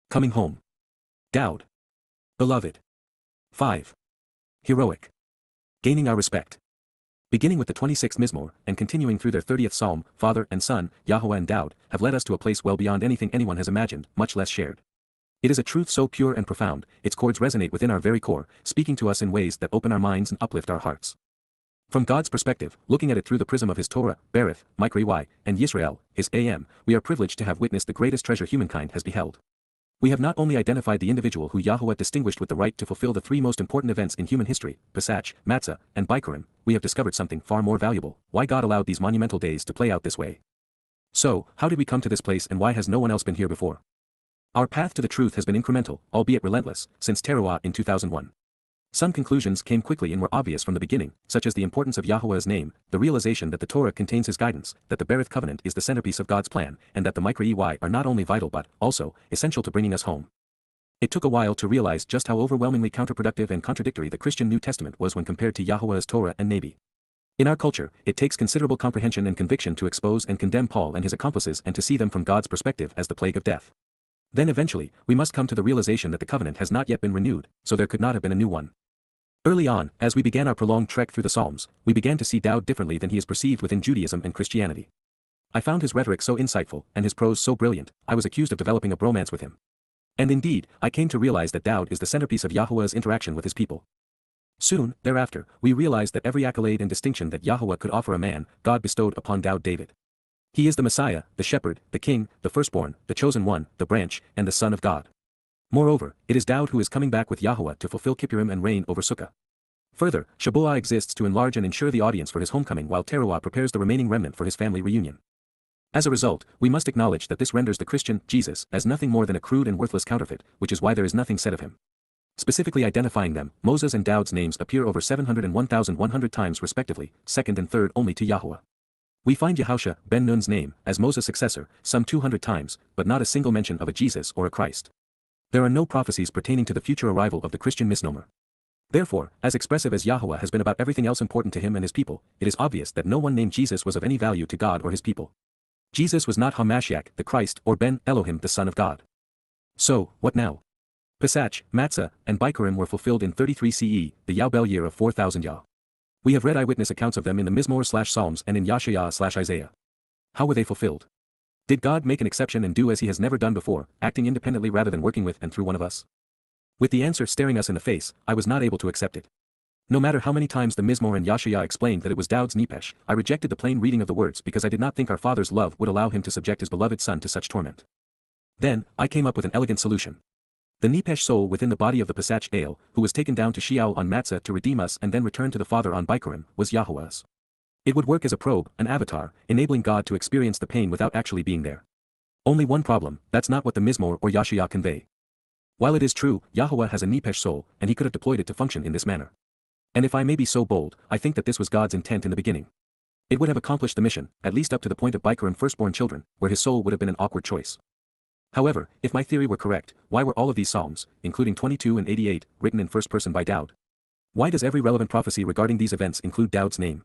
Coming home. Dowd. Beloved. 5. Heroic. Gaining our respect. Beginning with the 26th Mizmor, and continuing through their 30th Psalm, Father and Son, Yahowah and Dowd, have led us to a place well beyond anything anyone has imagined, much less shared. It is a truth so pure and profound, its chords resonate within our very core, speaking to us in ways that open our minds and uplift our hearts. From God's perspective, looking at it through the prism of his Torah, Berith, Mikra, and Yisrael, his Am, we are privileged to have witnessed the greatest treasure humankind has beheld. We have not only identified the individual who Yahowah distinguished with the right to fulfill the three most important events in human history, Pesach, Matzah, and Bikurim, we have discovered something far more valuable: why God allowed these monumental days to play out this way. So, how did we come to this place, and why has no one else been here before? Our path to the truth has been incremental, albeit relentless, since Towrah in 2001. Some conclusions came quickly and were obvious from the beginning, such as the importance of Yahowah's name, the realization that the Torah contains his guidance, that the Berith covenant is the centerpiece of God's plan, and that the Mikra are not only vital but, also, essential to bringing us home. It took a while to realize just how overwhelmingly counterproductive and contradictory the Christian New Testament was when compared to Yahowah's Torah and Nabi. In our culture, it takes considerable comprehension and conviction to expose and condemn Paul and his accomplices and to see them from God's perspective as the plague of death. Then eventually, we must come to the realization that the covenant has not yet been renewed, so there could not have been a new one. Early on, as we began our prolonged trek through the Psalms, we began to see Dowd differently than he is perceived within Judaism and Christianity. I found his rhetoric so insightful, and his prose so brilliant, I was accused of developing a bromance with him. And indeed, I came to realize that Dowd is the centerpiece of Yahowah's interaction with his people. Soon, thereafter, we realized that every accolade and distinction that Yahowah could offer a man, God bestowed upon Dowd David. He is the Messiah, the shepherd, the king, the firstborn, the chosen one, the branch, and the Son of God. Moreover, it is Dowd who is coming back with Yahowah to fulfill Kippurim and reign over Sukkah. Further, Shabuah exists to enlarge and ensure the audience for his homecoming, while Towrah prepares the remaining remnant for his family reunion. As a result, we must acknowledge that this renders the Christian, Jesus, as nothing more than a crude and worthless counterfeit, which is why there is nothing said of him. Specifically identifying them, Moses and Dowd's names appear over 700 and 1,100 times respectively, second and third only to Yahowah. We find Yahushua ben Nun's name, as Moses' successor, some 200 times, but not a single mention of a Jesus or a Christ. There are no prophecies pertaining to the future arrival of the Christian misnomer. Therefore, as expressive as Yahowah has been about everything else important to him and his people, it is obvious that no one named Jesus was of any value to God or his people. Jesus was not HaMashiach, the Christ, or Ben Elohim, the Son of God. So, what now? Pesach, Matzah, and Bikurim were fulfilled in 33 CE, the Yobel year of 4000 Yah. We have read eyewitness accounts of them in the Mizmor/Psalms and in Yashayah/Isaiah. How were they fulfilled? Did God make an exception and do as he has never done before, acting independently rather than working with and through one of us? With the answer staring us in the face, I was not able to accept it. No matter how many times the Mizmor and Yashayah explained that it was Dowd's Nepesh, I rejected the plain reading of the words because I did not think our Father's love would allow him to subject his beloved Son to such torment. Then, I came up with an elegant solution. The Nepesh soul within the body of the Pesach Ale, who was taken down to Sheol on Matzah to redeem us and then returned to the Father on Bikurim, was Yahowah's. It would work as a probe, an avatar, enabling God to experience the pain without actually being there. Only one problem: that's not what the Mizmor or Yashayah convey. While it is true, Yahowah has a Nepesh soul, and he could have deployed it to function in this manner. And if I may be so bold, I think that this was God's intent in the beginning. It would have accomplished the mission, at least up to the point of Bikurim firstborn children, where his soul would have been an awkward choice. However, if my theory were correct, why were all of these psalms, including 22 and 88, written in first person by Dowd? Why does every relevant prophecy regarding these events include Dowd's name?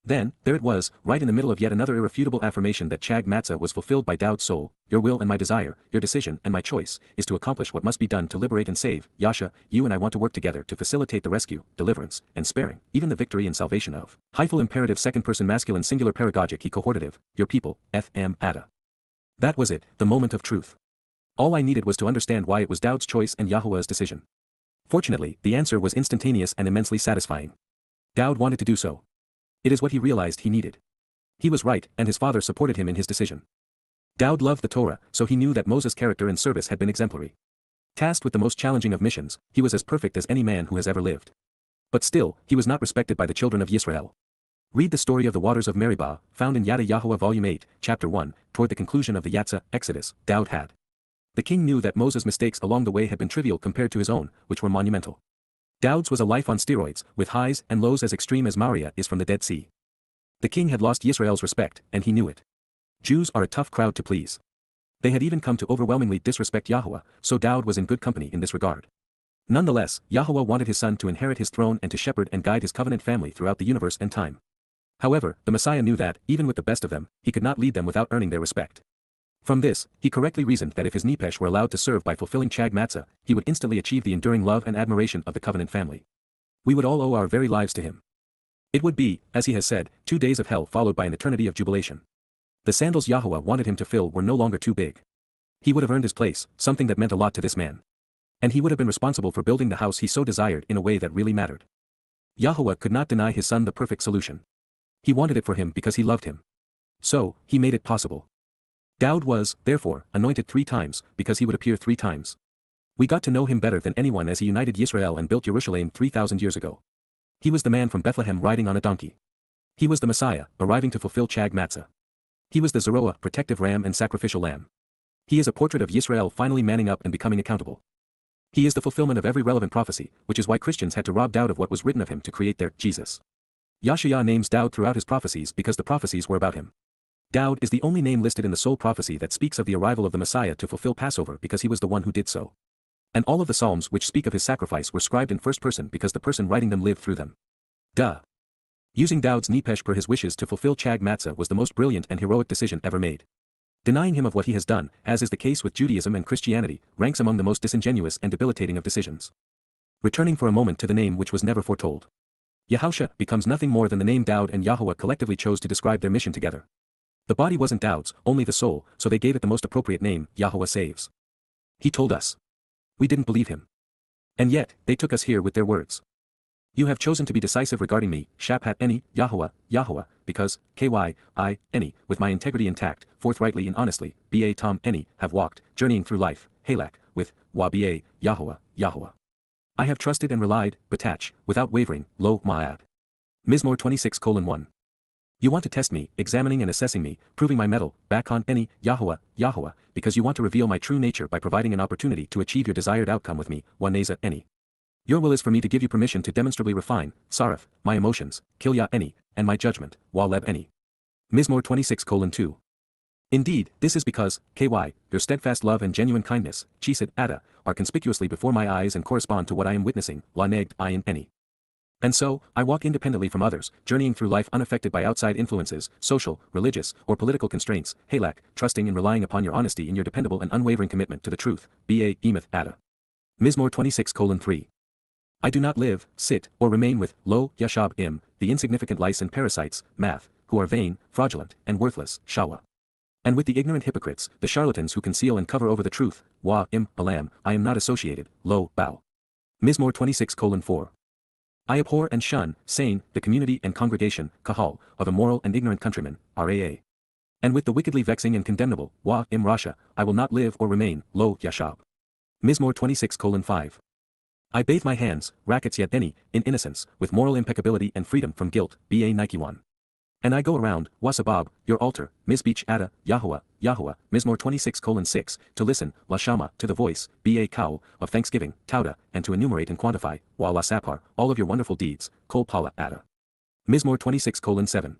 Then, there it was, right in the middle of yet another irrefutable affirmation that Chag Matzah was fulfilled by Dowd's soul: your will and my desire, your decision and my choice, is to accomplish what must be done to liberate and save. Yasha, you and I want to work together to facilitate the rescue, deliverance, and sparing, even the victory and salvation of. Hyphal imperative second person masculine singular paragogic cohortative, your people, F.M. Ada. That was it, the moment of truth. All I needed was to understand why it was Dowd's choice and Yahowah's decision. Fortunately, the answer was instantaneous and immensely satisfying. Dowd wanted to do so. It is what he realized he needed. He was right, and his father supported him in his decision. Dowd loved the Torah, so he knew that Moses' character and service had been exemplary. Tasked with the most challenging of missions, he was as perfect as any man who has ever lived. But still, he was not respected by the children of Yisrael. Read the story of the waters of Meribah, found in Yada Yahowah Volume 8, Chapter 1, toward the conclusion of the Yatzah, Exodus, Dowd had. The king knew that Moses' mistakes along the way had been trivial compared to his own, which were monumental. Dowd's was a life on steroids, with highs and lows as extreme as Maria is from the Dead Sea. The king had lost Yisrael's respect, and he knew it. Jews are a tough crowd to please. They had even come to overwhelmingly disrespect Yahowah, so Dowd was in good company in this regard. Nonetheless, Yahowah wanted his son to inherit his throne and to shepherd and guide his covenant family throughout the universe and time. However, the Messiah knew that, even with the best of them, he could not lead them without earning their respect. From this, he correctly reasoned that if his Nepesh were allowed to serve by fulfilling Chag Matzah, he would instantly achieve the enduring love and admiration of the covenant family. We would all owe our very lives to him. It would be, as he has said, 2 days of hell followed by an eternity of jubilation. The sandals Yahuwah wanted him to fill were no longer too big. He would have earned his place, something that meant a lot to this man. And he would have been responsible for building the house he so desired in a way that really mattered. Yahuwah could not deny his son the perfect solution. He wanted it for him because he loved him. So, he made it possible. Dowd was, therefore, anointed 3 times, because he would appear 3 times. We got to know him better than anyone as he united Yisrael and built Jerusalem 3,000 years ago. He was the man from Bethlehem riding on a donkey. He was the Messiah, arriving to fulfill Chag Matzah. He was the Zeroah, protective ram and sacrificial lamb. He is a portrait of Yisrael finally manning up and becoming accountable. He is the fulfillment of every relevant prophecy, which is why Christians had to rob Dowd of what was written of him to create their Jesus. Yahshua names Dowd throughout his prophecies because the prophecies were about him. Dowd is the only name listed in the sole prophecy that speaks of the arrival of the Messiah to fulfill Passover because he was the one who did so. And all of the Psalms which speak of his sacrifice were scribed in first person because the person writing them lived through them. Duh. Using Dowd's Nepesh per his wishes to fulfill Chag Matzah was the most brilliant and heroic decision ever made. Denying him of what he has done, as is the case with Judaism and Christianity, ranks among the most disingenuous and debilitating of decisions. Returning for a moment to the name which was never foretold. Yahushua becomes nothing more than the name Dowd and Yahuwah collectively chose to describe their mission together. The body wasn't Dowd's, only the soul, so they gave it the most appropriate name, Yahuwah saves. He told us. We didn't believe him. And yet, they took us here with their words. You have chosen to be decisive regarding me, Shabat any, Yahowah, because, I, any, with my integrity intact, forthrightly and honestly, Tom any, have walked, journeying through life, Halak, with, Yahowah. I have trusted and relied, Batach, without wavering, Lo Ma'ad. Mizmor 26:1. You want to test me, examining and assessing me, proving my mettle, back on any, Yahuwah, because you want to reveal my true nature by providing an opportunity to achieve your desired outcome with me, Waneza any. Your will is for me to give you permission to demonstrably refine, Saraf, my emotions, Kilya any, and my judgment, Waleb any. Mizmor 26:2. Indeed, this is because, your steadfast love and genuine kindness, Chesed Ada, are conspicuously before my eyes and correspond to what I am witnessing, Wanegd Ayin any. And so, I walk independently from others, journeying through life unaffected by outside influences, social, religious, or political constraints, Halak, trusting and relying upon your honesty in your dependable and unwavering commitment to the truth, Emeth Ada. Mizmor 26:3. I do not live, sit, or remain with, Lo Yashab Im, the insignificant lice and parasites, Math, who are vain, fraudulent, and worthless, Shawa. And with the ignorant hypocrites, the charlatans who conceal and cover over the truth, Alam, I am not associated, Lo Bao. Mizmor 26:4. I abhor and shun, sane, the community and congregation, Kahal, of immoral and ignorant countrymen, Raa. And with the wickedly vexing and condemnable, Rasha, I will not live or remain, Lo Yashab. Mizmor 26:5. I bathe my hands, rackets yet any, in innocence, with moral impeccability and freedom from guilt, Nike 1. And I go around, Wasabab, your altar, Mizbeach Ada, Yahowah, Mizmor 26:6, to listen, Lashama, to the voice, Kau, of thanksgiving, Towrah, and to enumerate and quantify, Sapar, all of your wonderful deeds, Kol Pala Ada. Mizmor 26:7.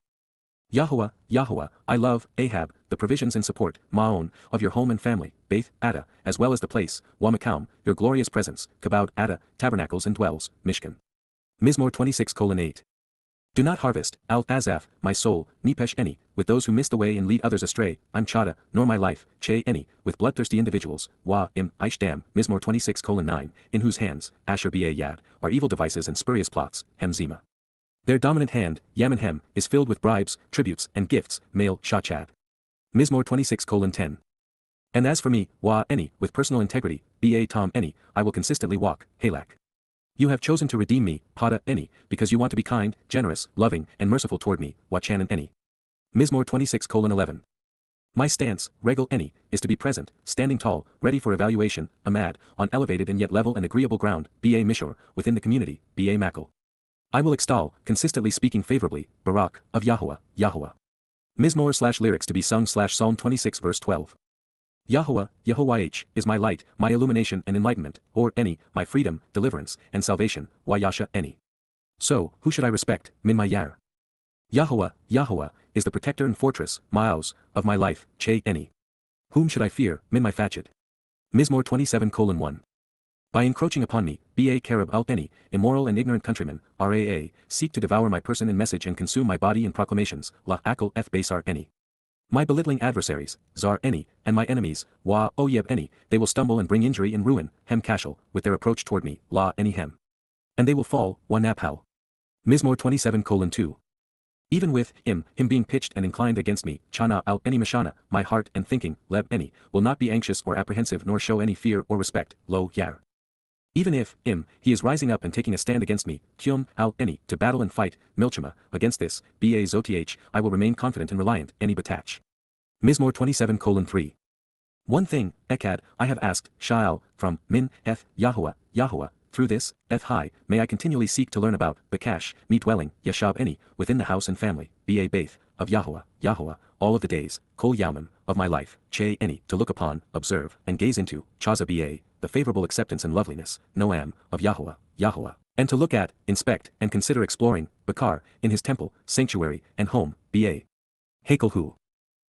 Yahuwah, I love, Ahab, the provisions and support, Maon, of your home and family, Baith, Ada, as well as the place, Wamakaum, your glorious presence, Kabod, Ada, tabernacles and dwells, Mishkan. Mizmor 26:8. Do not harvest, Al-Azaf, my soul, Nepesh any, with those who miss the way and lead others astray, I'm Chada, nor my life, Che any, with bloodthirsty individuals, Ishdam, Mizmor 26:9, in whose hands, Asher Yad, are evil devices and spurious plots, Hemzima. Their dominant hand, Yamanhem, is filled with bribes, tributes, and gifts, male, Shachad. Mizmor 26:10. And as for me, any, with personal integrity, Tom any, I will consistently walk, Halak. You have chosen to redeem me, Pada any, because you want to be kind, generous, loving, and merciful toward me, Wachanan any. Mizmor 26:11. My stance, Regal any, is to be present, standing tall, ready for evaluation, Amad, on elevated and yet level and agreeable ground, Mishor, within the community, Makal. I will extol, consistently speaking favorably, Barak, of Yahuwah. Mizmor/lyrics to be sung/Psalm 26 verse 12. Yahuwah, is my light, my illumination and enlightenment, or any, my freedom, deliverance, and salvation, Yasha any. So, who should I respect, Min my Yar? Yahuwah, is the protector and fortress, Maos, of my life, Che any. Whom should I fear, Min my Fachid? Mizmor 27:1. By encroaching upon me, Karib al any, immoral and ignorant countrymen, Raa, seek to devour my person and message and consume my body in proclamations, La Akal F Basar any. My belittling adversaries, Zar Eni, and my enemies, Wa Oyeb Eni, they will stumble and bring injury and ruin, Hem Kashal, with their approach toward me, La Eni Hem. And they will fall, Wa Naphal. Mizmor 27:2. Even with him being pitched and inclined against me, Chana al Eni Mashana, my heart and thinking, Leb Eni, will not be anxious or apprehensive nor show any fear or respect, Lo Yar. Even if, he is rising up and taking a stand against me, Kyum al Eni, to battle and fight, Milchama, against this, Ba Zoth, I will remain confident and reliant, Eni Batach. Mizmor 27:3. One thing, Echad, I have asked, Shaal, from Min, Eth, Yahowah, through this, Eth High, may I continually seek to learn about, Bakash, me dwelling, Yashab Eni, within the house and family, Ba Baith, of Yahowah, all of the days, Kol Yalman, of my life, Che Eni, to look upon, observe, and gaze into, Chaza Ba, the favorable acceptance and loveliness, Noam, of Yahowah, and to look at, inspect, and consider exploring, Bakar, in his temple, sanctuary, and home, Ba. Hakelhu.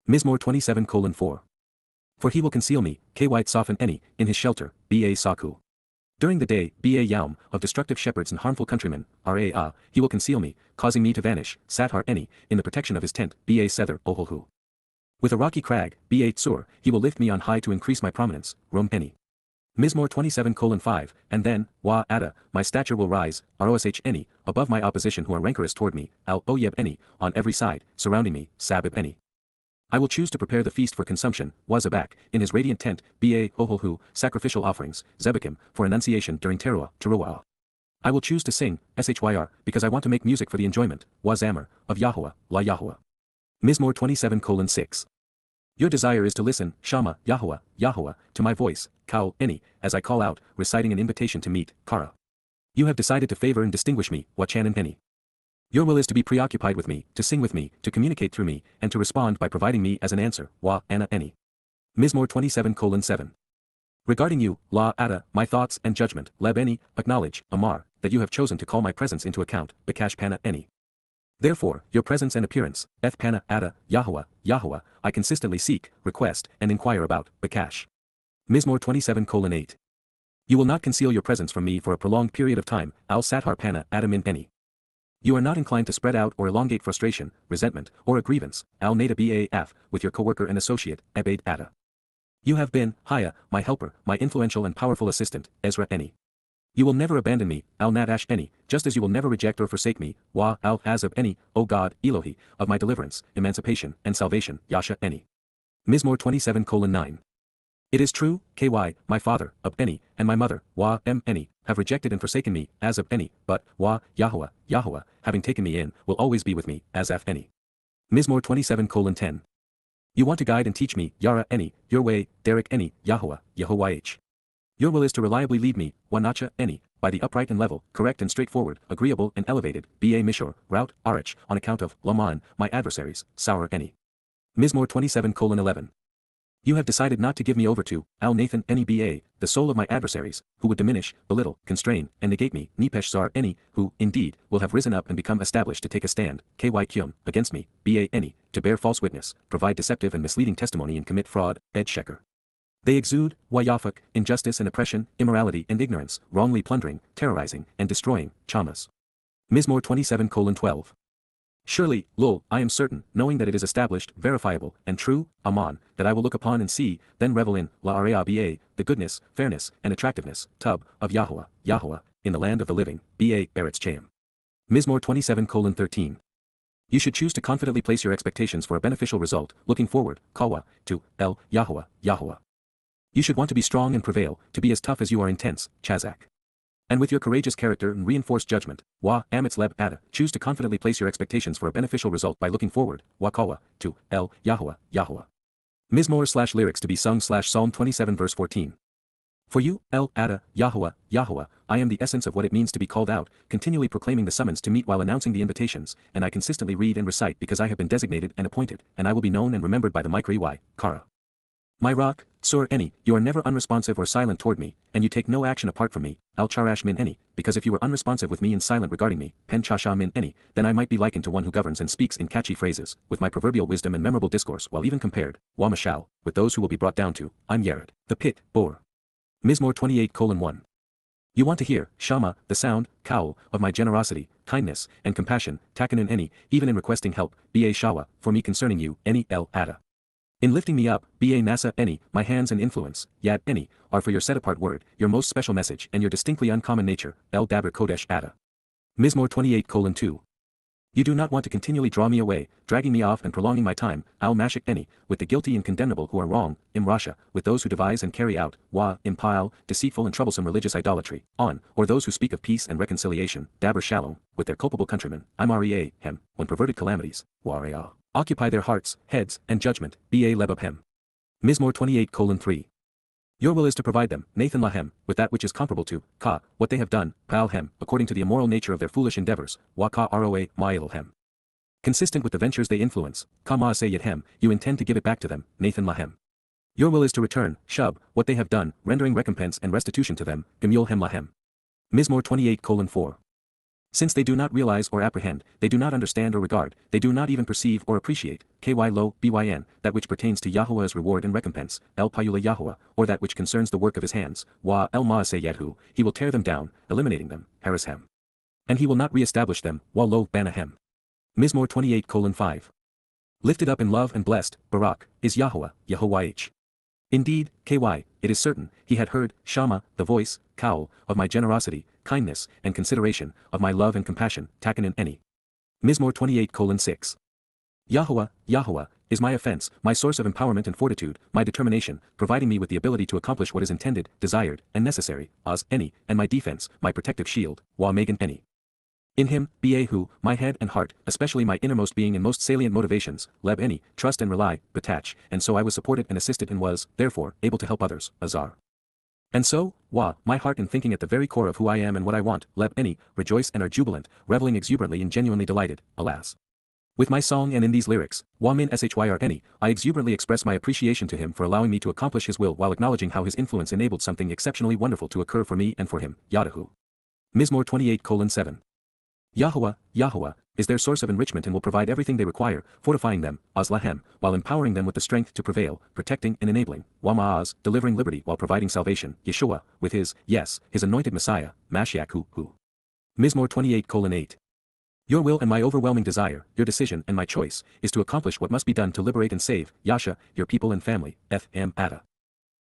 Mizmor 27:4. For he will conceal me, Ky Soften Eni, in his shelter, Ba Saku. During the day, Ba Yaum, of destructive shepherds and harmful countrymen, Ra, he will conceal me, causing me to vanish, Sathar Eni, in the protection of his tent, Ba Sether, Oholhu. With a rocky crag, Ba Tsur, he will lift me on high to increase my prominence, Rum Eni. Mizmor 27:5, and then, Wa Ada, my stature will rise, Rosh Eni, above my opposition who are rancorous toward me, Al Oyeb Eni, on every side, surrounding me, Sabib Eni. I will choose to prepare the feast for consumption, Wazabak, in his radiant tent, Ba Oholhu, sacrificial offerings, Zebakim, for annunciation during Towrah. I will choose to sing, Shyr, because I want to make music for the enjoyment, Wazamar, of Yahowah, La Yahowah. Mizmor 27:6. Your desire is to listen, Shama, Yahowah, to my voice, Kau, Eni, as I call out, reciting an invitation to meet, Kara. You have decided to favor and distinguish me, Wachanan Eni. Your will is to be preoccupied with me, to sing with me, to communicate through me, and to respond by providing me as an answer, Wa Anna Eni. Mizmor 27:7. Regarding you, La Ada, my thoughts and judgment, Leb Eni, acknowledge, Amar, that you have chosen to call my presence into account, Bakash Pana Eni. Therefore, your presence and appearance, Eth Pana Ada, Yahowah, I consistently seek, request, and inquire about, Bakash. Mizmor 27:8. You will not conceal your presence from me for a prolonged period of time, Al Sathar Pana Adamin Eni. You are not inclined to spread out or elongate frustration, resentment, or a grievance, Al Nada Baf, with your coworker and associate, Ebaid Ada. You have been, Haya, my helper, my influential and powerful assistant, Ezra Eni. You will never abandon me, Al Nadash Eni, just as you will never reject or forsake me, Wa Al Azab Eni, O God, Elohi, of my deliverance, emancipation, and salvation, Yasha Eni. Mizmor 27:9. It is true, Ky, my father, Ab Eni, and my mother, Wa M Eni, have rejected and forsaken me, as Ab Eni, but, Wa, Yahowah, having taken me in, will always be with me, as Af Eni. Mizmor 27:10. You want to guide and teach me, Yara Eni, your way, Derek Eni, Yahowah. Your will is to reliably lead me, Wanacha Eni, by the upright and level, correct and straightforward, agreeable and elevated, Ba Mishor, route, Arach, on account of, Laman, my adversaries, Sour Eni. Mizmor 27:11. You have decided not to give me over to, Al Nathan Eni Ba, the soul of my adversaries, who would diminish, belittle, constrain, and negate me, Nepesh Zar Eni, who, indeed, will have risen up and become established to take a stand, Ky Kyum, against me, Ba Eni, to bear false witness, provide deceptive and misleading testimony and commit fraud, Ed Sheker. They exude, Wayafak, injustice and oppression, immorality and ignorance, wrongly plundering, terrorizing, and destroying, Chamas. Mizmor 27:12. Surely, Lul, I am certain, knowing that it is established, verifiable, and true, Aman, that I will look upon and see, then revel in, La Area Ba, the goodness, fairness, and attractiveness, Tub, of Yahowah, in the land of the living, Ba Eretz Chaim. Mizmor 27:13. You should choose to confidently place your expectations for a beneficial result, looking forward, Kawa, to, El, Yahowah. You should want to be strong and prevail, to be as tough as you are intense, Chazak. And with your courageous character and reinforced judgment, Wa Amitz Leb Ada, choose to confidently place your expectations for a beneficial result by looking forward, Wakawa, to, El, Yahowah. Mizmor/lyrics to be sung/Psalm 27 verse 14. For you, El, Ada, Yahowah, I am the essence of what it means to be called out, continually proclaiming the summons to meet while announcing the invitations, and I consistently read and recite because I have been designated and appointed, and I will be known and remembered by the Mikra Kara. My rock, Sur Eni, you are never unresponsive or silent toward me, and you take no action apart from me, Al Charash Min Eni, because if you were unresponsive with me and silent regarding me, Pen Chasha Min Eni, then I might be likened to one who governs and speaks in catchy phrases, with my proverbial wisdom and memorable discourse while even compared, Wa Mashal, with those who will be brought down to, I'm Yared, the pit, Bor. Mizmor 28:1. You want to hear, Shama, the sound, Kaul, of my generosity, kindness, and compassion, Takanin Eni, even in requesting help, Ba Shawa, for me concerning you, Eni El Ada. In lifting me up, ba nasa any, my hands and influence, yad any, are for your set-apart word, your most special message and your distinctly uncommon nature, el daber kodesh ada. Mizmor 28:2. You do not want to continually draw me away, dragging me off and prolonging my time, al mashik any, with the guilty and condemnable who are wrong, im rasha, with those who devise and carry out, impile, deceitful and troublesome religious idolatry, on, or those who speak of peace and reconciliation, daber shalom, with their culpable countrymen, imrea, hem, when perverted calamities, waraya, occupy their hearts, heads, and judgment, ba lebab hem. Mizmor 28:3. Your will is to provide them, Nathan Lahem, with that which is comparable to, Ka, what they have done, Pal Hem, according to the immoral nature of their foolish endeavors, Wa Ka Roa, Ma'il Hem. Consistent with the ventures they influence, Ka Ma'aseh Yet Hem, you intend to give it back to them, Nathan Lahem. Your will is to return, Shub, what they have done, rendering recompense and restitution to them, Gemul Hem Lahem. Mizmor 28:4. Since they do not realize or apprehend, they do not understand or regard, they do not even perceive or appreciate, ky lo, byn, that which pertains to Yahowah's reward and recompense, el payula Yahowah, or that which concerns the work of his hands, wa el maaseh yadhu, he will tear them down, eliminating them, harishem. And he will not re-establish them, wa lo banahem. Mizmor 28:5. Lifted up in love and blessed, Barak, is Yahowah, Yahowah. Indeed, ky, it is certain, he had heard, Shama, the voice, Kaul, of my generosity, kindness, and consideration, of my love and compassion, Takanin any. Mizmor 28:6. Yahowah, Yahowah, is my offense, my source of empowerment and fortitude, my determination, providing me with the ability to accomplish what is intended, desired, and necessary, as any, and my defense, my protective shield, wa megan any. In him, Bahu, my head and heart, especially my innermost being and most salient motivations, leb any, trust and rely, betach, and so I was supported and assisted and was, therefore, able to help others, azar. And so, my heart and thinking at the very core of who I am and what I want, leb any, rejoice and are jubilant, reveling exuberantly and genuinely delighted, alas. With my song and in these lyrics, min shyr any, I exuberantly express my appreciation to him for allowing me to accomplish his will while acknowledging how his influence enabled something exceptionally wonderful to occur for me and for him, Yadahu. Mizmor 28:7. Yahowah, Yahowah, is their source of enrichment and will provide everything they require, fortifying them, as lahem, while empowering them with the strength to prevail, protecting and enabling, wa ma'az, delivering liberty while providing salvation, Yeshua, with his, yes, his anointed Messiah, Mashiach who. Mizmor 28:8. Your will and my overwhelming desire, your decision and my choice, is to accomplish what must be done to liberate and save, Yasha, your people and family, F.M. Ada.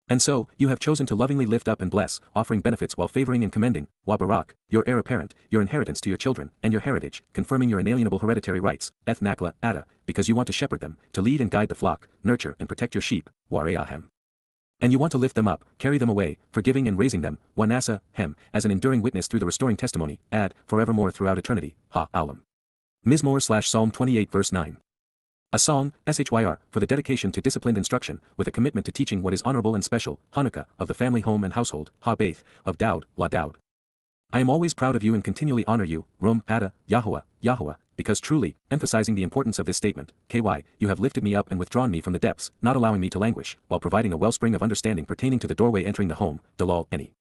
And so, you have chosen to lovingly lift up and bless, offering benefits while favoring and commending, wa barak, your heir apparent, your inheritance to your children, and your heritage, confirming your inalienable hereditary rights, eth nakla, ada, because you want to shepherd them, to lead and guide the flock, nurture and protect your sheep, wa reahem. And you want to lift them up, carry them away, forgiving and raising them, wa nasa, hem, as an enduring witness through the restoring testimony, ad, forevermore throughout eternity, ha, alam. Mizmor/Psalm 28 verse 9. A song, SHYR, for the dedication to disciplined instruction, with a commitment to teaching what is honorable and special, Hanukkah, of the family home and household, Ha-Baith, of Dowd, La Dowd. I am always proud of you and continually honor you, Rum, Ada, Yahowah, Yahowah, because truly, emphasizing the importance of this statement, KY, you have lifted me up and withdrawn me from the depths, not allowing me to languish, while providing a wellspring of understanding pertaining to the doorway entering the home, Dalal, any.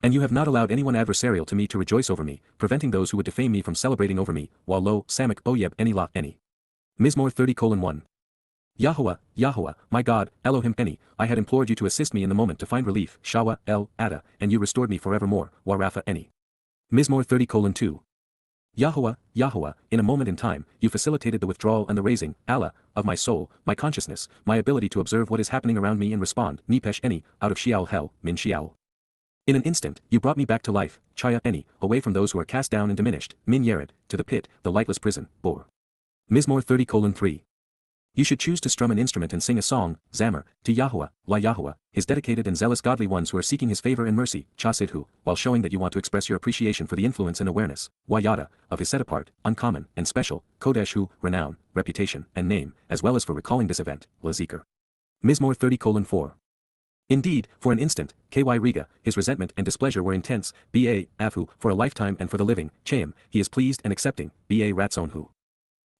And you have not allowed anyone adversarial to me to rejoice over me, preventing those who would defame me from celebrating over me, while lo, Samak, Oyeb, any la, any. Mizmor 30:1. Yahowah, Yahowah, my God, Elohim any, I had implored you to assist me in the moment to find relief, Shawa, El, Ada, and you restored me forevermore, Wa Rapha any. Mizmor 30:2. Yahowah, Yahowah, in a moment in time, you facilitated the withdrawal and the raising, Allah, of my soul, my consciousness, my ability to observe what is happening around me and respond, Nipesh any, out of Shial hell, Min Shial. In an instant, you brought me back to life, Chaya any, away from those who are cast down and diminished, Min Yered, to the pit, the lightless prison, Bor. Mizmor 30:3. You should choose to strum an instrument and sing a song, Zamar, to Yahowah, La Yahowah, his dedicated and zealous godly ones who are seeking his favor and mercy, Chasidhu, while showing that you want to express your appreciation for the influence and awareness, Yada, of his set-apart, uncommon, and special, Kodesh renown, reputation, and name, as well as for recalling this event, La Zikr. Mizmor 30:4. Indeed, for an instant, Ky Riga, his resentment and displeasure were intense, Ba, Afu, for a lifetime and for the living, Chaim, he is pleased and accepting, Ba Ratzonhu.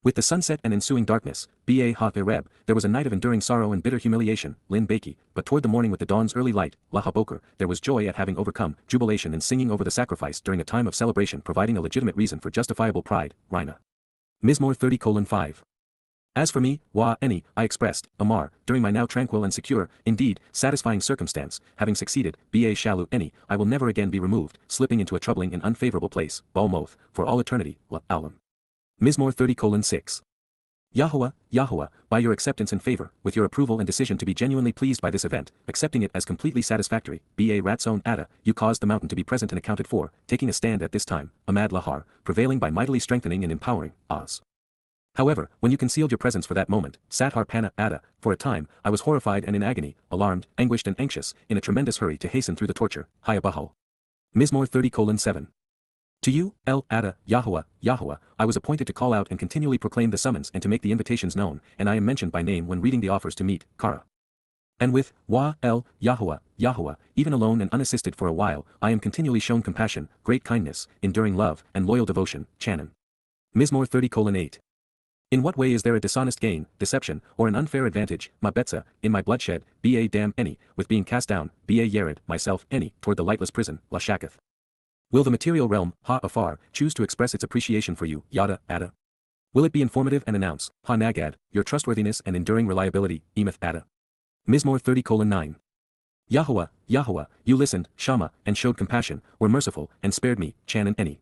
With the sunset and ensuing darkness, Ba Ha-Ereb, there was a night of enduring sorrow and bitter humiliation, Lin Baki, but toward the morning with the dawn's early light, La Ha-Boker, there was joy at having overcome, jubilation and singing over the sacrifice during a time of celebration providing a legitimate reason for justifiable pride, Rina. Mizmor 30:5. As for me, any, I expressed, Amar, during my now tranquil and secure, indeed, satisfying circumstance, having succeeded, Ba Shalu any, I will never again be removed, slipping into a troubling and unfavorable place, Balmoth, for all eternity, La Alam. Mizmor 30:6. YAHOWAH, YAHOWAH, by your acceptance and favor, with your approval and decision to be genuinely pleased by this event, accepting it as completely satisfactory, ba ratzon ada, you caused the mountain to be present and accounted for, taking a stand at this time, amad lahar, prevailing by mightily strengthening and empowering, Oz. However, when you concealed your presence for that moment, Sathar Pana Ada, for a time, I was horrified and in agony, alarmed, anguished and anxious, in a tremendous hurry to hasten through the torture, Hayabahal. Mizmor 30:7. To you, El Ada, Yahowah, Yahowah, I was appointed to call out and continually proclaim the summons and to make the invitations known, and I am mentioned by name when reading the offers to meet, Kara. And with, Wa, El, Yahowah, Yahowah, even alone and unassisted for a while, I am continually shown compassion, great kindness, enduring love, and loyal devotion, Channon. Mizmor 30:8. In what way is there a dishonest gain, deception, or an unfair advantage, Mabetza, in my bloodshed, ba damn any, with being cast down, ba Yared, myself, any, toward the lightless prison, La Shakath? Will the material realm, Ha Afar, choose to express its appreciation for you, Yada, Ada? Will it be informative and announce, Ha Nagad, your trustworthiness and enduring reliability, Emeth Ada? Mizmor 30:9. Yahowah, Yahowah, you listened, Shama, and showed compassion, were merciful, and spared me, Channon any.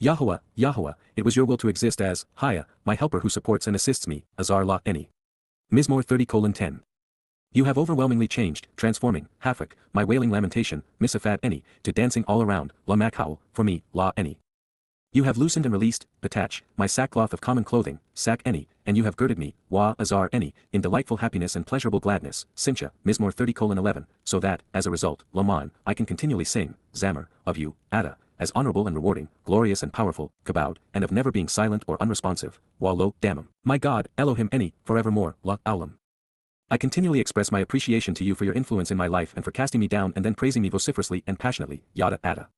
Yahowah, Yahowah, it was your will to exist as, Haya, my helper who supports and assists me, Azar La any. Mizmor 30:10. You have overwhelmingly changed, transforming, Hafak, my wailing lamentation, Misafat any, to dancing all around, La Makhau, for me, La any. You have loosened and released, Patach, my sackcloth of common clothing, Sak any, and you have girded me, Wa Azar any, in delightful happiness and pleasurable gladness, Simcha, Mizmor 30:11, so that, as a result, Laman, I can continually sing, Zamar, of you, Ada, as honorable and rewarding, glorious and powerful, Kabowd, and of never being silent or unresponsive, Wa Lo, Damim, my God, Elohim any, forevermore, La Aulam. I continually express my appreciation to you for your influence in my life and for casting me down and then praising me vociferously and passionately, Yada Ada.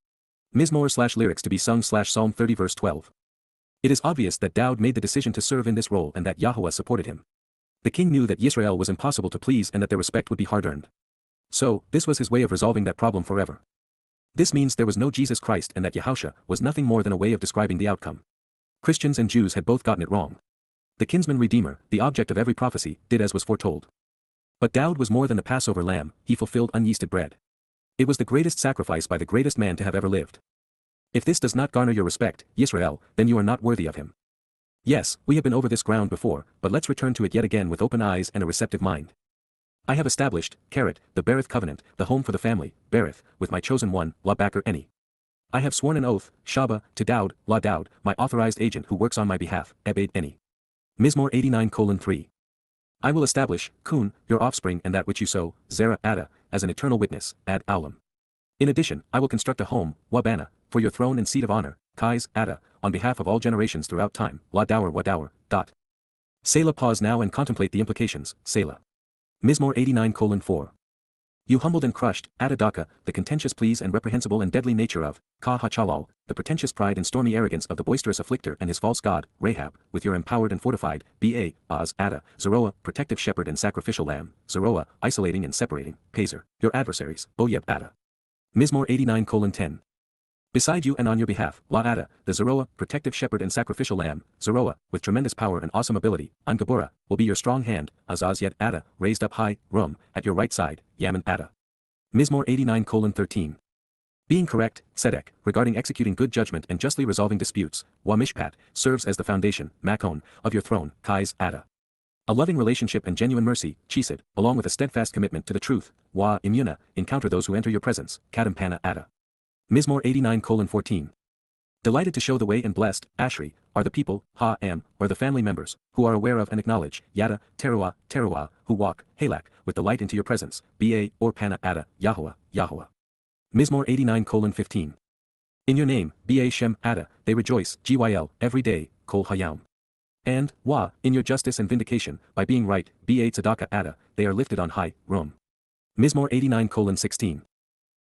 Mizmor/lyrics to be sung/Psalm 30 verse 12. It is obvious that Dowd made the decision to serve in this role and that Yahowah supported him. The king knew that Yisrael was impossible to please and that their respect would be hard-earned. So, this was his way of resolving that problem forever. This means there was no Jesus Christ and that Yahusha was nothing more than a way of describing the outcome. Christians and Jews had both gotten it wrong. The kinsman redeemer, the object of every prophecy, did as was foretold. But Dowd was more than the Passover lamb, he fulfilled UnYeasted Bread. It was the greatest sacrifice by the greatest man to have ever lived. If this does not garner your respect, Yisrael, then you are not worthy of him. Yes, we have been over this ground before, but let's return to it yet again with open eyes and a receptive mind. I have established, the Berith covenant, the home for the family, Berith, with my chosen one, La Bakr Eni. I have sworn an oath, Shaba, to Dowd, La Dowd, my authorized agent who works on my behalf, Ebed Eni. Mizmor 89:3. I will establish, Kun, your offspring and that which you sow, Zerah Ada, as an eternal witness, Ad Aulam. In addition, I will construct a home, Wabana, for your throne and seat of honor, Kais Ada, on behalf of all generations throughout time, La Dower Wadower. Selah. Pause now and contemplate the implications, Selah. Mizmor 89:4. You humbled and crushed, Adadaka, the contentious pleas and reprehensible and deadly nature of, Ka Hachalal, the pretentious pride and stormy arrogance of the boisterous afflictor and his false god, Rahab, with your empowered and fortified, Ba, Oz, Ada, Zeroah, protective shepherd and sacrificial lamb, Zeroah, isolating and separating, Pazer, your adversaries, Boyeb Ada. Mizmor 89:10. Beside you and on your behalf, La Ada, the Zeroah, protective shepherd and sacrificial lamb, Zeroah, with tremendous power and awesome ability, Angabura, will be your strong hand, Azaz yet Ada, raised up high, Rum, at your right side, Yaman Ada. Mizmor 89:13. Being correct, Tzedek, regarding executing good judgment and justly resolving disputes, Wa Mishpat, serves as the foundation, Makon, of your throne, Kais Ada. A loving relationship and genuine mercy, Chesed, along with a steadfast commitment to the truth, Wa Imuna, encounter those who enter your presence, Kadampana Ada. Mizmor 89:14. Delighted to show the way and blessed, Ashri, are the people, Ha-Am, or the family members, who are aware of and acknowledge, Yada, Towrah, who walk, Halak, with the light into your presence, Ba, or Pana Ada, Yahowah, Yahowah. Mizmor 89:15. In your name, Ba Shem Ada, they rejoice, Gyl, every day, Kol Hayam. And, Wa, in your justice and vindication, by being right, Ba Tzedakah Ada, they are lifted on high, Rum. Mizmor 89:16.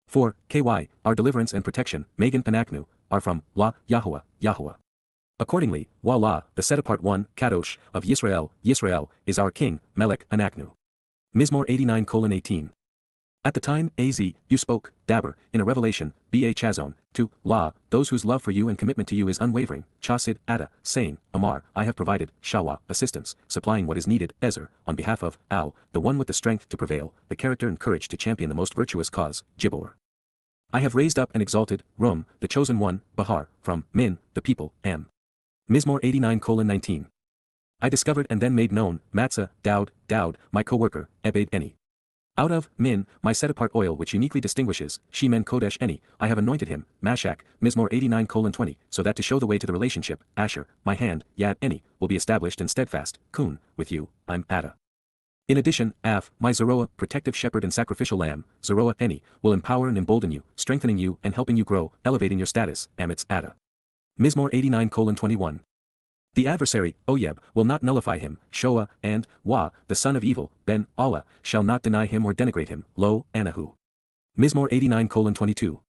For, Ky, our deliverance and protection, Megan Panaknu, are from, La, Yahowah, Yahowah. Accordingly, Wa La, the set-apart one, Kadosh, of Yisrael, Yisrael, is our king, Melech Anaknu. Mizmor 89:18. At the time, Az, you spoke, Daber, in a revelation, Ba Chazon, to, La, those whose love for you and commitment to you is unwavering, Chasid, Ada, saying, Amar, I have provided, Shawa, assistance, supplying what is needed, Ezer, on behalf of, Al, the one with the strength to prevail, the character and courage to champion the most virtuous cause, Jibor. I have raised up and exalted, Rum, the chosen one, Bahar, from, Min, the people, Am. Mizmor 89:19. I discovered and then made known, Matzah, Dowd, my co-worker, Ebed Eni. Out of, Min, my set-apart oil which uniquely distinguishes, Shemen Kodesh Eni, I have anointed him, Mashak, Mizmor 89:20, so that to show the way to the relationship, Asher, my hand, Yad Eni, will be established and steadfast, Kun, with you, I'm Ada. In addition, Af, my Zeroah, protective shepherd and sacrificial lamb, Zeroah Eni, will empower and embolden you, strengthening you and helping you grow, elevating your status, Amitz Ada. Mizmor 89:21. The adversary, Oyeb, will not nullify him, Shoah, and, Wah, the son of evil, Ben, Allah, shall not deny him or denigrate him, Lo, Anahu. Mizmor 89:22.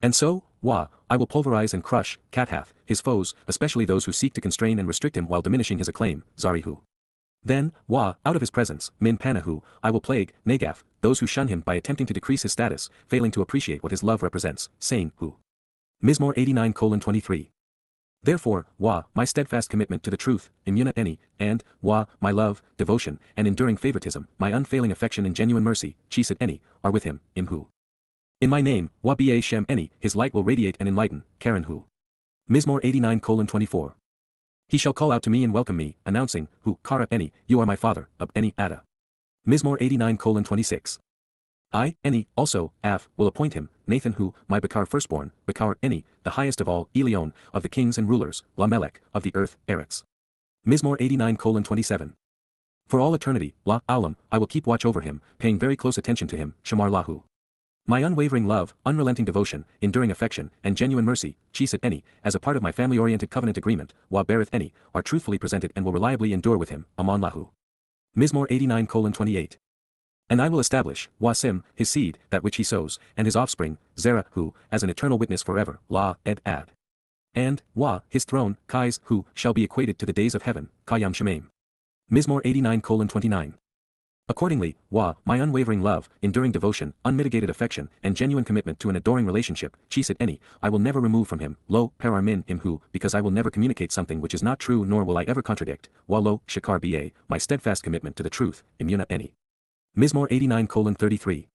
And so, Wah, I will pulverize and crush, Kathath, his foes, especially those who seek to constrain and restrict him while diminishing his acclaim, Zarihu. Then, Wah, out of his presence, Min Panahu, I will plague, Nagaf, those who shun him by attempting to decrease his status, failing to appreciate what his love represents, saying, Hu. Mizmor 89:23. Therefore, Wah, my steadfast commitment to the truth, Imuna Eni, and, Wah, my love, devotion, and enduring favoritism, my unfailing affection and genuine mercy, Chesed Eni, are with him, Imhu. In my name, Wah Ba Shem Eni, his light will radiate and enlighten, Karen Hu. Mizmor 89:24. He shall call out to me and welcome me, announcing, Hu, Kara Eni, you are my father, Ab Eni Ada. Mizmor 89:26. I, Eni, also, Af, will appoint him, Nathan who, my Bakar firstborn, Bakar Eni, the highest of all, Elion, of the kings and rulers, Lamelech, of the earth, Eretz. Mizmor 89:27. For all eternity, La, Alam, I will keep watch over him, paying very close attention to him, Shamar Lahu. My unwavering love, unrelenting devotion, enduring affection, and genuine mercy, Chesed Eni, as a part of my family-oriented covenant agreement, Wa Berith Eni, are truthfully presented and will reliably endure with him, Amon Lahu. Mizmor 89:28. And I will establish, Wasim, his seed, that which he sows, and his offspring, Zerah, who, as an eternal witness forever, La, Ed Ad. And, Wah, his throne, Kais, who, shall be equated to the days of heaven, Kayam Shemaim. Mizmor 89:29. Accordingly, Wah, my unwavering love, enduring devotion, unmitigated affection, and genuine commitment to an adoring relationship, Chesed Eni, I will never remove from him, Lo, Perar Min, him who, because I will never communicate something which is not true nor will I ever contradict, Wa Lo, Shakar Ba, my steadfast commitment to the truth, Imuna Eni. Mizmor 89:33.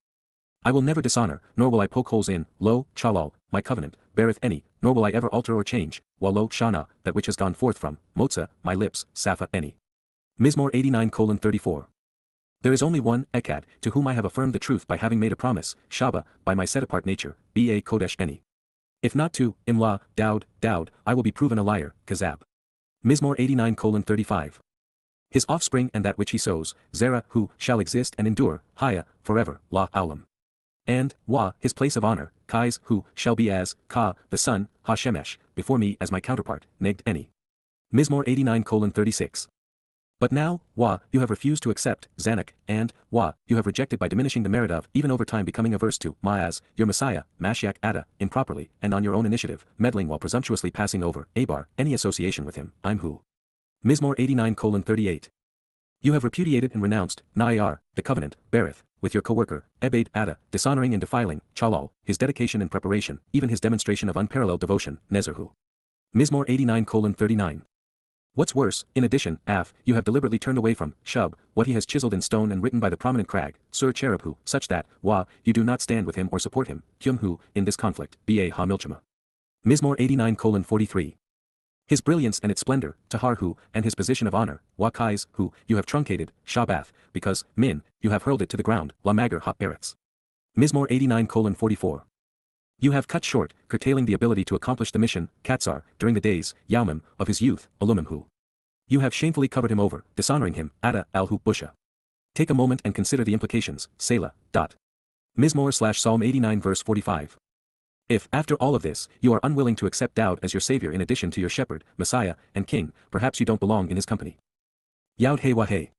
I will never dishonor, nor will I poke holes in, Lo, Chalal, my covenant, Berith Eni, nor will I ever alter or change, Wa Lo, Shana, that which has gone forth from, Motza, my lips, Safa Eni. Mizmor 89:34. There is only one, Ekad, to whom I have affirmed the truth by having made a promise, Shaba, by my set-apart nature, Ba Kodesh Eni. If not to, Imla, Dowd, I will be proven a liar, Kazab. Mizmor 89:35. His offspring and that which he sows, Zerah, who, shall exist and endure, Haya, forever, La, Aulam. And, Wah, his place of honor, Kais, who, shall be as, Ka, the son, Ha-Shemesh, before me as my counterpart, Negd Eni. Mizmor 89:36. But now, Wah, you have refused to accept, Zanak, and, Wah, you have rejected by diminishing the merit of, even over time becoming averse to, Maaz, your Messiah, Mashiach Ada, improperly, and on your own initiative, meddling while presumptuously passing over, Abar, any association with him, I'm who. Mizmor 89:38. You have repudiated and renounced, Na'ar, the covenant, Berith, with your co-worker, Ebed Ada, dishonoring and defiling, Chalal, his dedication and preparation, even his demonstration of unparalleled devotion, Nezerhu. Mizmor 89:39. What's worse, in addition, Af, you have deliberately turned away from, Shub, what he has chiseled in stone and written by the prominent Crag, Sur Cherubhu, such that, Wah, you do not stand with him or support him, Kyumhu, in this conflict, Ba Ha Milchama. Mizmor 89:43. His brilliance and its splendor, Taharhu, and his position of honor, Wakais, who, you have truncated, Shabath, because, Min, you have hurled it to the ground, Lamagar Ha Eretz. Mizmor 89:44. You have cut short, curtailing the ability to accomplish the mission, Katsar, during the days, Yaumim, of his youth, Alumimhu. You have shamefully covered him over, dishonoring him, Ada, Al-Hu Busha. Take a moment and consider the implications, Selah. Mizmor/Psalm 89 verse 45. If, after all of this, you are unwilling to accept Dowd as your savior in addition to your shepherd, Messiah, and king, perhaps you don't belong in his company. Yod Hey Wah Hey.